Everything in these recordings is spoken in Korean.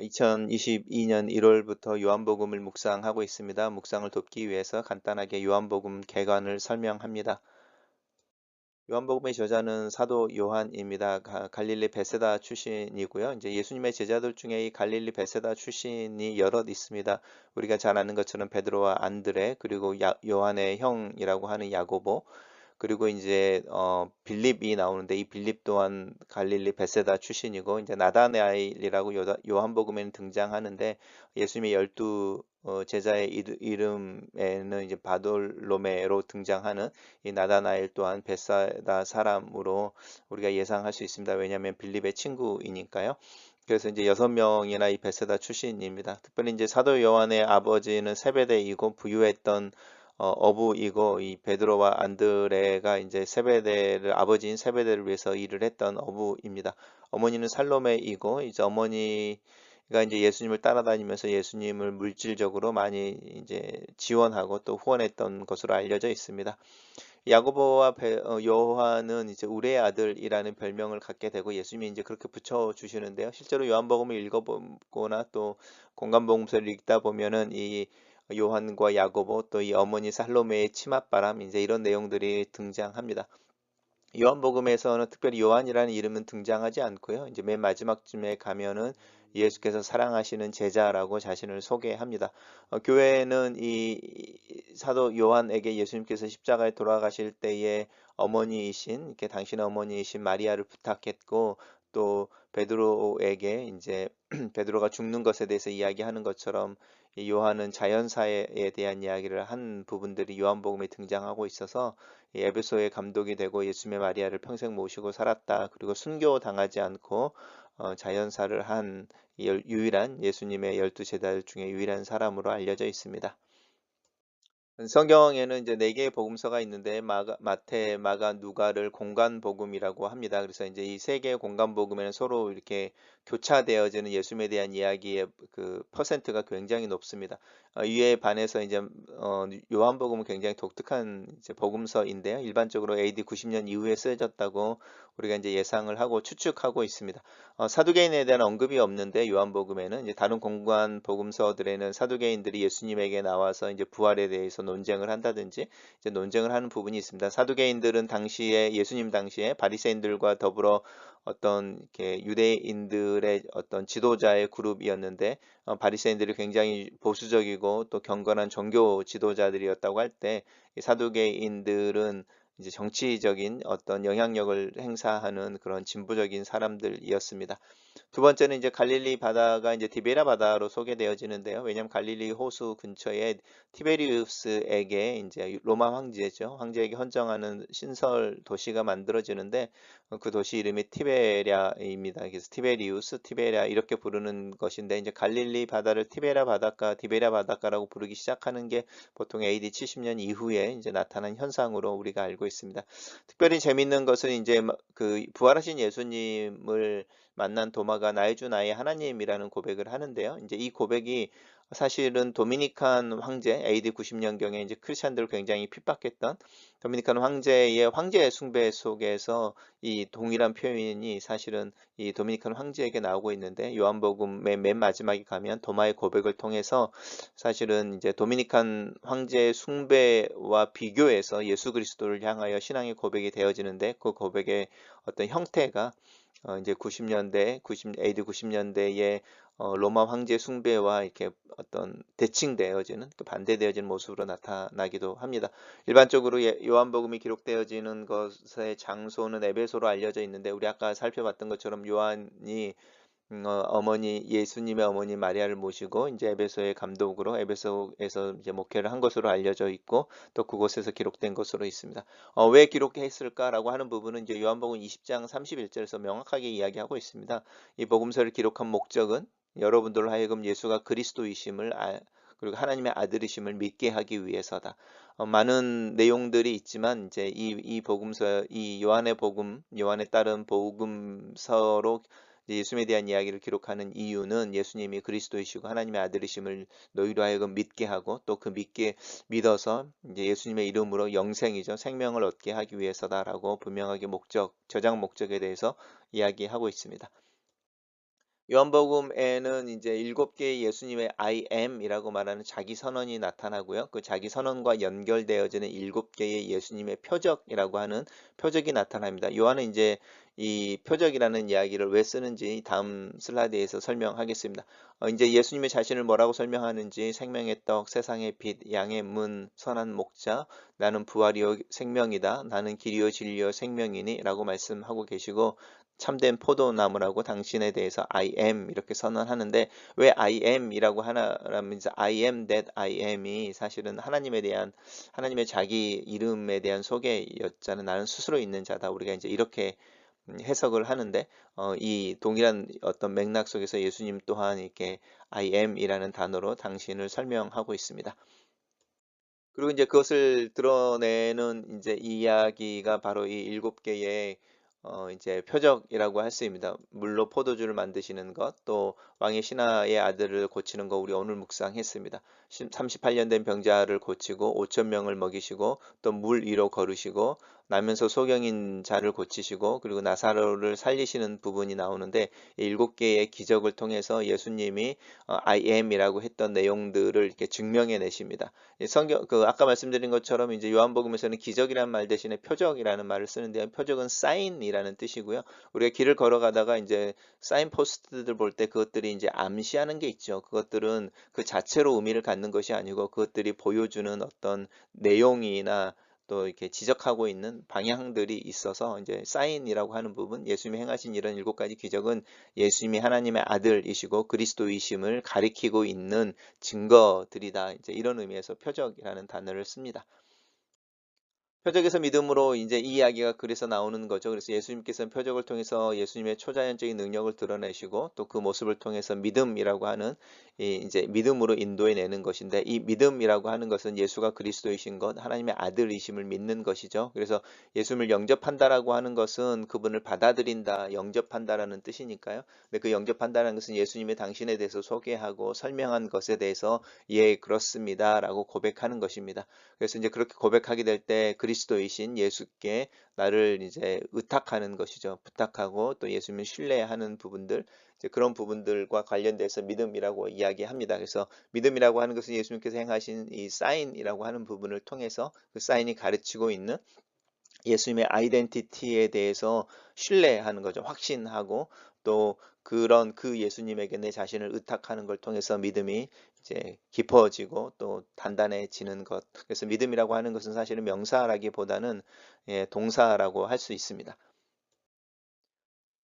2022년 1월부터 요한복음을 묵상하고 있습니다. 묵상을 돕기 위해서 간단하게 요한복음 개관을 설명합니다. 요한복음의 저자는 사도 요한입니다. 갈릴리 베세다 출신이고요. 이제 예수님의 제자들 중에 이 갈릴리 베세다 출신이 여럿 있습니다. 우리가 잘 아는 것처럼 베드로와 안드레, 그리고 요한의 형이라고 하는 야고보, 그리고 이제 빌립이 나오는데 이 빌립 또한 갈릴리 베세다 출신이고, 이제 나다나엘이라고 요한복음에는 등장하는데 예수님의 열두 제자의 이름에는 이제 바돌로메로 등장하는 이 나다나엘 또한 베세다 사람으로 우리가 예상할 수 있습니다. 왜냐하면 빌립의 친구이니까요. 그래서 이제 6명이나 이 베세다 출신입니다. 특별히 이제 사도 요한의 아버지는 세베대이고 부유했던 어부이고, 이 베드로와 안드레가 이제 아버지인 세베대를 위해서 일을 했던 어부입니다. 어머니는 살로메이고, 이제 어머니가 이제 예수님을 따라다니면서 예수님을 물질적으로 많이 이제 지원하고 또 후원했던 것으로 알려져 있습니다. 야고보와 요한은 이제 우레의 아들이라는 별명을 갖게 되고, 예수님이 이제 그렇게 붙여주시는데요. 실제로 요한복음을 읽어보거나 또 공간복음서를 읽다 보면은 이 요한과 야고보 또 이 어머니 살로메의 치맛바람, 이제 이런 내용들이 등장합니다. 요한복음에서는 특별히 요한이라는 이름은 등장하지 않고요. 이제 맨 마지막쯤에 가면은 예수께서 사랑하시는 제자라고 자신을 소개합니다. 교회는 이 사도 요한에게 예수님께서 십자가에 돌아가실 때에 이렇게 당신의 어머니이신 마리아를 부탁했고, 또 베드로에게 이제 베드로가 죽는 것에 대해서 이야기하는 것처럼 이 요한은 자연사에 대한 이야기를 한 부분들이 요한복음에 등장하고 있어서 이 에베소의 감독이 되고 예수님의 마리아를 평생 모시고 살았다. 그리고 순교 당하지 않고 자연사를 한 유일한 예수님의 12제자 중에 유일한 사람으로 알려져 있습니다. 성경에는 이제 네 개의 복음서가 있는데 마태, 마가, 누가를 공간 복음이라고 합니다. 그래서 이제 이 세 개의 공간 복음에는 서로 이렇게 교차되어지는 예수님에 대한 이야기의 그 퍼센트가 굉장히 높습니다. 이에 반해서 이제 요한복음은 굉장히 독특한 이제 복음서인데요. 일반적으로 AD 90년 이후에 쓰여졌다고 우리가 이제 예상을 하고 추측하고 있습니다. 사두개인에 대한 언급이 없는데 요한복음에는 이제 다른 공간 복음서들에는 사두개인들이 예수님에게 나와서 이제 부활에 대해서 논쟁을 한다든지 이제 논쟁을 하는 부분이 있습니다. 사두개인들은 예수님 당시에 바리새인들과 더불어 어떤 이렇게 유대인들의 어떤 지도자의 그룹이었는데, 바리새인들이 굉장히 보수적이고 또 경건한 종교 지도자들이었다고 할 때 이 사두개인들은 이제 정치적인 어떤 영향력을 행사하는 그런 진보적인 사람들이었습니다. 두 번째는 이제 갈릴리 바다가 이제 디베라 바다로 소개되어지는데요. 왜냐하면 갈릴리 호수 근처에 티베리우스에게 이제 로마 황제죠. 황제에게 헌정하는 신설 도시가 만들어지는데, 그 도시 이름이 티베랴입니다. 그래서 티베리우스, 티베랴 이렇게 부르는 것인데, 이제 갈릴리 바다를 티베라 바닷가, 디베랴 바닷가라고 부르기 시작하는 게 보통 AD 70년 이후에 이제 나타난 현상으로 우리가 알고 있습니다. 특별히 재밌는 것은 이제 그 부활하신 예수님을 만난 도마가 나의 주 나의 하나님이라는 고백을 하는데요. 이제 이 고백이 사실은 도미니칸 황제 AD 90년경에 이제 크리스천들을 굉장히 핍박했던 도미니칸 황제의 황제 숭배 속에서 이 동일한 표현이 사실은 이 도미니칸 황제에게 나오고 있는데, 요한복음의 맨 마지막에 가면 도마의 고백을 통해서 사실은 이제 도미니칸 황제의 숭배와 비교해서 예수 그리스도를 향하여 신앙의 고백이 되어지는데, 그 고백의 어떤 형태가 이제 AD 90년대에 로마 황제 숭배와 이렇게 어떤 대칭되어지는, 또 반대되어지는 모습으로 나타나기도 합니다. 일반적으로 요한복음이 기록되어지는 것의 장소는 에베소로 알려져 있는데, 우리 아까 살펴봤던 것처럼 요한이 예수님의 어머니 마리아를 모시고 이제 에베소의 감독으로 에베소에서 이제 목회를 한 것으로 알려져 있고, 또 그곳에서 기록된 것으로 있습니다. 왜 기록했을까라고 하는 부분은 이제 요한복음 20장 31절에서 명확하게 이야기하고 있습니다. 이 복음서를 기록한 목적은 여러분들로 하여금 예수가 그리스도이심을 그리고 하나님의 아들이심을 믿게 하기 위해서다. 많은 내용들이 있지만 이제 이 요한에 따른 복음서로 예수님에 대한 이야기를 기록하는 이유는 예수님이 그리스도이시고 하나님의 아들이심을 너희로 하여금 믿게 하고, 또 그 믿어서 이제 예수님의 이름으로 영생이죠, 생명을 얻게 하기 위해서다라고 분명하게 저장 목적에 대해서 이야기하고 있습니다. 요한복음에는 이제 7개의 예수님의 I am이라고 말하는 자기 선언이 나타나고요. 그 자기 선언과 연결되어지는 7개의 예수님의 표적이라고 하는 표적이 나타납니다. 요한은 이제 이 표적이라는 이야기를 왜 쓰는지 다음 슬라이드에서 설명하겠습니다. 이제 예수님의 자신을 뭐라고 설명하는지 생명의 떡, 세상의 빛, 양의 문, 선한 목자, 나는 부활이요 생명이다. 나는 길이요 진리요 생명이니 라고 말씀하고 계시고 참된 포도나무라고 당신에 대해서 I am 이렇게 선언하는데 왜 I am이라고 하나라면 I am that I am이 사실은 하나님에 대한 하나님의 자기 이름에 대한 소개였잖아요. 나는 스스로 있는 자다. 우리가 이제 이렇게 해석을 하는데 이 동일한 어떤 맥락 속에서 예수님 또한 이렇게 I am이라는 단어로 당신을 설명하고 있습니다. 그리고 이제 그것을 드러내는 이제 이야기가 바로 이 7개의 이제 표적이라고 할 수 있습니다. 물로 포도주를 만드시는 것, 또 왕의 신하의 아들을 고치는 거 우리 오늘 묵상했습니다. 38년 된 병자를 고치고 5천 명을 먹이시고 또 물 위로 걸으시고 나면서 소경인 자를 고치시고 그리고 나사로를 살리시는 부분이 나오는데 이 7개의 기적을 통해서 예수님이 I am이라고 했던 내용들을 이렇게 증명해 내십니다. 성경 아까 말씀드린 것처럼 이제 요한복음에서는 기적이라는 말 대신에 표적이라는 말을 쓰는데요. 표적은 사인이라는 뜻이고요. 우리가 길을 걸어가다가 이제 사인 포스트들 볼 때 그것들이 이제 암시하는 게 있죠. 그것들은 그 자체로 의미를 갖는 것이 아니고 그것들이 보여주는 어떤 내용이나 또 이렇게 지적하고 있는 방향들이 있어서 이제 사인이라고 하는 부분, 예수님이 행하신 이런 7가지 기적은 예수님이 하나님의 아들이시고 그리스도이심을 가리키고 있는 증거들이다. 이제 이런 의미에서 표적이라는 단어를 씁니다. 표적에서 믿음으로 이제 이 이야기가 그래서 나오는 거죠. 그래서 예수님께서는 표적을 통해서 예수님의 초자연적인 능력을 드러내시고 또 그 모습을 통해서 믿음이라고 하는 이 이제 믿음으로 인도해 내는 것인데 이 믿음이라고 하는 것은 예수가 그리스도이신 것, 하나님의 아들이심을 믿는 것이죠. 그래서 예수님을 영접한다라고 하는 것은 그분을 받아들인다, 영접한다라는 뜻이니까요. 근데 그 영접한다는 것은 예수님의 당신에 대해서 소개하고 설명한 것에 대해서 예, 그렇습니다라고 고백하는 것입니다. 그래서 이제 그렇게 고백하게 될 때 그리스도이신 예수께 나를 이제 의탁하는 것이죠. 부탁하고 또 예수님을 신뢰하는 부분들, 이제 그런 부분들과 관련돼서 믿음이라고 이야기합니다. 그래서 믿음이라고 하는 것은 예수님께서 행하신 이 사인이라고 하는 부분을 통해서 그 사인이 가르치고 있는 예수님의 아이덴티티에 대해서 신뢰하는 거죠. 확신하고 또 그런 그 예수님에게 내 자신을 의탁하는 걸 통해서 믿음이 이제 깊어지고 또 단단해지는 것. 그래서 믿음이라고 하는 것은 사실은 명사라기보다는 예, 동사라고 할 수 있습니다.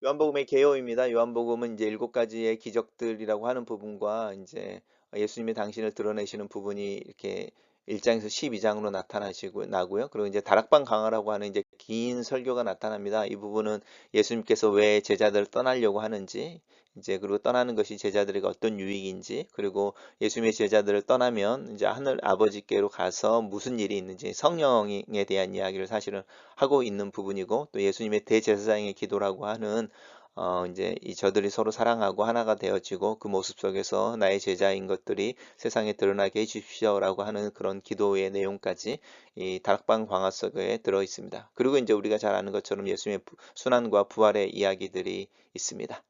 요한복음의 개요입니다. 요한복음은 이제 7가지의 기적들이라고 하는 부분과 이제 예수님이 당신을 드러내시는 부분이 이렇게 1장에서 12장으로 나타나시고 나고요. 그리고 이제 다락방 강화라고 하는 이제 긴 설교가 나타납니다. 이 부분은 예수님께서 왜 제자들을 떠나려고 하는지, 이제 그리고 떠나는 것이 제자들에게 어떤 유익인지, 그리고 예수님의 제자들을 떠나면 이제 하늘 아버지께로 가서 무슨 일이 있는지 성령에 대한 이야기를 사실은 하고 있는 부분이고 또 예수님의 대제사장의 기도라고 하는 이제 이 저들이 서로 사랑하고 하나가 되어지고 그 모습 속에서 나의 제자인 것들이 세상에 드러나게 해주십시오라고 하는 그런 기도의 내용까지 이 다락방 광화 속에 들어 있습니다. 그리고 이제 우리가 잘 아는 것처럼 예수님의 순환과 부활의 이야기들이 있습니다.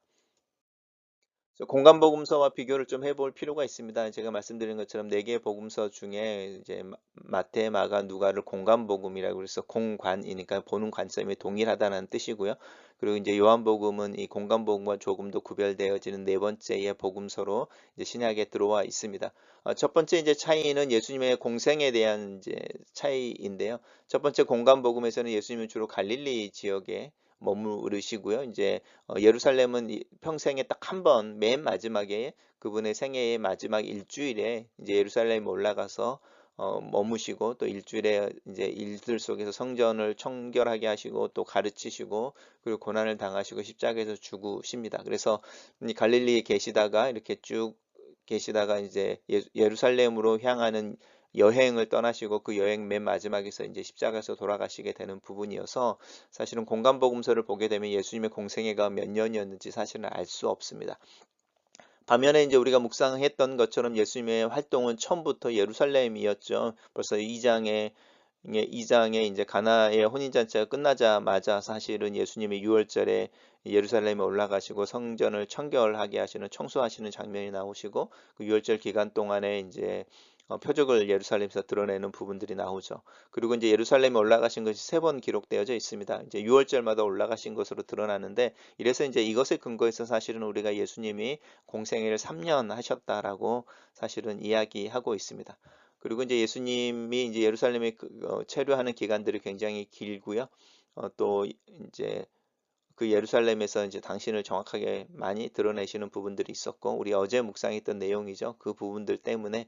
그래서 공간복음서와 비교를 좀 해볼 필요가 있습니다. 제가 말씀드린 것처럼 4개의 복음서 중에 이제 마태, 마가, 누가를 공간복음이라고 그래서 공관이니까 보는 관점이 동일하다는 뜻이고요. 그리고 이제 요한복음은 이 공간복음과 조금 더 구별되어지는 4번째의 복음서로 이제 신약에 들어와 있습니다. 첫 번째 이제 차이는 예수님의 공생에 대한 이제 차이인데요. 첫 번째 공간복음에서는 예수님은 주로 갈릴리 지역에 머무르시고요. 이제 예루살렘은 평생에 딱 한 번 맨 마지막에 그분의 생애의 마지막 일주일에 이제 예루살렘에 올라가서 머무시고 또 일주일에 이제 일들 속에서 성전을 청결하게 하시고 또 가르치시고 그리고 고난을 당하시고 십자가에서 죽으십니다. 그래서 이 갈릴리에 계시다가 이렇게 쭉 계시다가 이제 예루살렘으로 향하는 여행을 떠나시고 그 여행 맨 마지막에서 이제 십자가에서 돌아가시게 되는 부분이어서 사실은 공간복음서를 보게 되면 예수님의 공생애가 몇 년이었는지 사실은 알 수 없습니다. 반면에 이제 우리가 묵상했던 것처럼 예수님의 활동은 처음부터 예루살렘이었죠. 벌써 2장에 2장에 이제 가나의 혼인잔치가 끝나자마자 사실은 예수님이 6월절에 예루살렘에 올라가시고 성전을 청결하게 하시는 청소하시는 장면이 나오시고 그 6월절 기간 동안에 이제 표적을 예루살렘에서 드러내는 부분들이 나오죠. 그리고 이제 예루살렘에 올라가신 것이 3번 기록되어져 있습니다. 이제 6월절마다 올라가신 것으로 드러나는데 이래서 이제 이것에 근거해서 사실은 우리가 예수님이 공생애를 3년 하셨다라고 사실은 이야기하고 있습니다. 그리고 이제 예수님이 이제 예루살렘에 체류하는 기간들이 굉장히 길고요. 또 이제 그 예루살렘에서 이제 당신을 정확하게 많이 드러내시는 부분들이 있었고 우리 어제 묵상했던 내용이죠. 그 부분들 때문에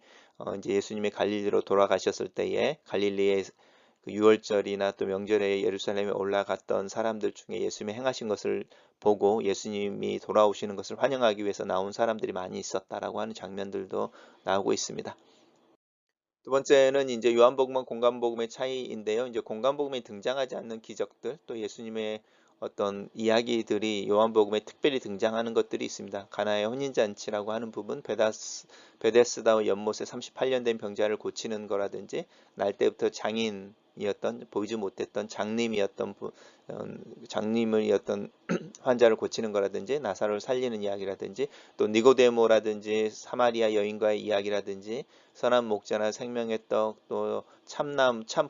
이제 예수님이 갈릴리로 돌아가셨을 때에 갈릴리의 그 유월절이나 또 명절에 예루살렘에 올라갔던 사람들 중에 예수님이 행하신 것을 보고 예수님이 돌아오시는 것을 환영하기 위해서 나온 사람들이 많이 있었다라고 하는 장면들도 나오고 있습니다. 두 번째는 이제 요한복음과 공간복음의 차이인데요. 이제 공간복음에 등장하지 않는 기적들, 또 예수님의 어떤 이야기들이 요한복음에 특별히 등장하는 것들이 있습니다. 가나의 혼인잔치라고 하는 부분, 베데스다와 연못에 38년 된 병자를 고치는 거라든지, 날 때부터 장인이었던 보이지 못했던 장님이었던 환자를 고치는 거라든지, 나사로를 살리는 이야기라든지, 또 니고데모라든지 사마리아 여인과의 이야기라든지, 선한 목자나 생명의 떡, 또 참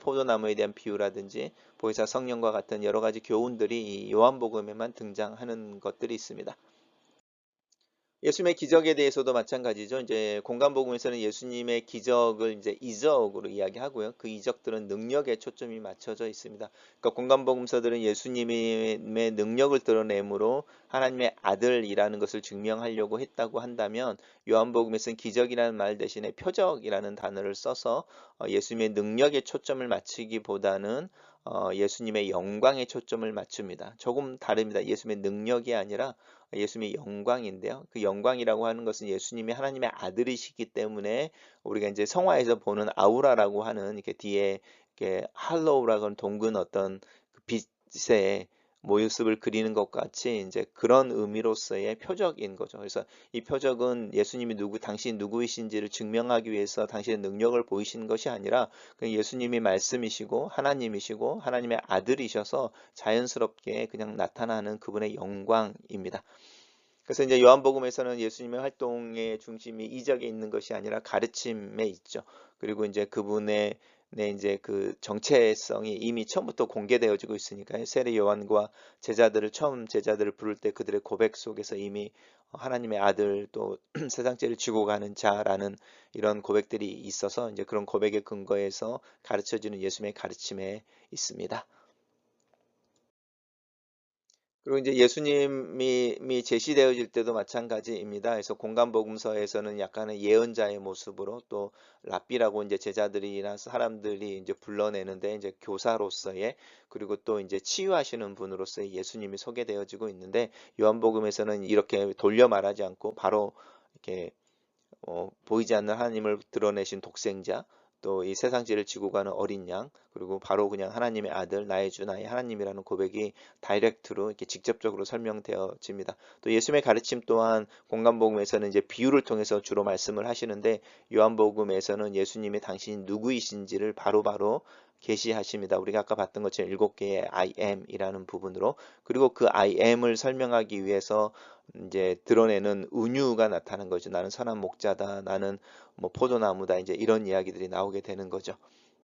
포도나무에 대한 비유라든지 보혜사 성령과 같은 여러 가지 교훈들이 이 요한복음에만 등장하는 것들이 있습니다. 예수님의 기적에 대해서도 마찬가지죠. 이제 공간복음에서는 예수님의 기적을 이제 이적으로 이야기하고요. 그 이적들은 능력에 초점이 맞춰져 있습니다. 그러니까 공간복음서들은 예수님의 능력을 드러내므로 하나님의 아들이라는 것을 증명하려고 했다고 한다면 요한복음에서는 기적이라는 말 대신에 표적이라는 단어를 써서 예수님의 능력에 초점을 맞추기보다는 예수님의 영광에 초점을 맞춥니다. 조금 다릅니다. 예수님의 능력이 아니라 예수님의 영광인데요. 그 영광이라고 하는 것은 예수님이 하나님의 아들이시기 때문에 우리가 이제 성화에서 보는 아우라라고 하는 이렇게 뒤에 이렇게 할로우라고 하는 동근 어떤 그 빛의 모습을 그리는 것 같이 이제 그런 의미로서의 표적인 거죠. 그래서 이 표적은 예수님이 당신이 누구이신지를 증명하기 위해서 당신의 능력을 보이시는 것이 아니라 예수님이 말씀이시고 하나님이시고 하나님의 아들이셔서 자연스럽게 그냥 나타나는 그분의 영광입니다. 그래서 이제 요한복음에서는 예수님의 활동의 중심이 이적에 있는 것이 아니라 가르침에 있죠. 그리고 이제 그분의 이제 그 정체성이 이미 처음부터 공개되어지고 있으니까요. 세례 요한과 처음 제자들을 부를 때 그들의 고백 속에서 이미 하나님의 아들 또 세상 죄를 지고 가는 자라는 이런 고백들이 있어서 이제 그런 고백의 근거에서 가르쳐지는 예수님의 가르침에 있습니다. 그리고 이제 예수님이 제시되어질 때도 마찬가지입니다. 그래서 공간복음서에서는 약간의 예언자의 모습으로 또 랍비라고 이제 제자들이나 사람들이 이제 불러내는데 이제 교사로서의 그리고 또 이제 치유하시는 분으로서의 예수님이 소개되어지고 있는데 요한복음에서는 이렇게 돌려 말하지 않고 바로 이렇게 보이지 않는 하나님을 드러내신 독생자, 또 이 세상 죄를 지고 가는 어린 양, 그리고 바로 그냥 하나님의 아들, 나의 주, 나의 하나님이라는 고백이 다이렉트로 이렇게 직접적으로 설명되어집니다. 또 예수님의 가르침 또한 공간복음에서는 이제 비유를 통해서 주로 말씀을 하시는데 요한복음에서는 예수님의 당신이 누구이신지를 바로바로 계시하십니다. 우리가 아까 봤던 것처럼 7개의 I am이라는 부분으로 그리고 그 I am을 설명하기 위해서 이제 드러내는 은유가 나타나는 거죠. 나는 선한 목자다. 나는 뭐 포도나무다. 이제 이런 이야기들이 나오게 되는 거죠.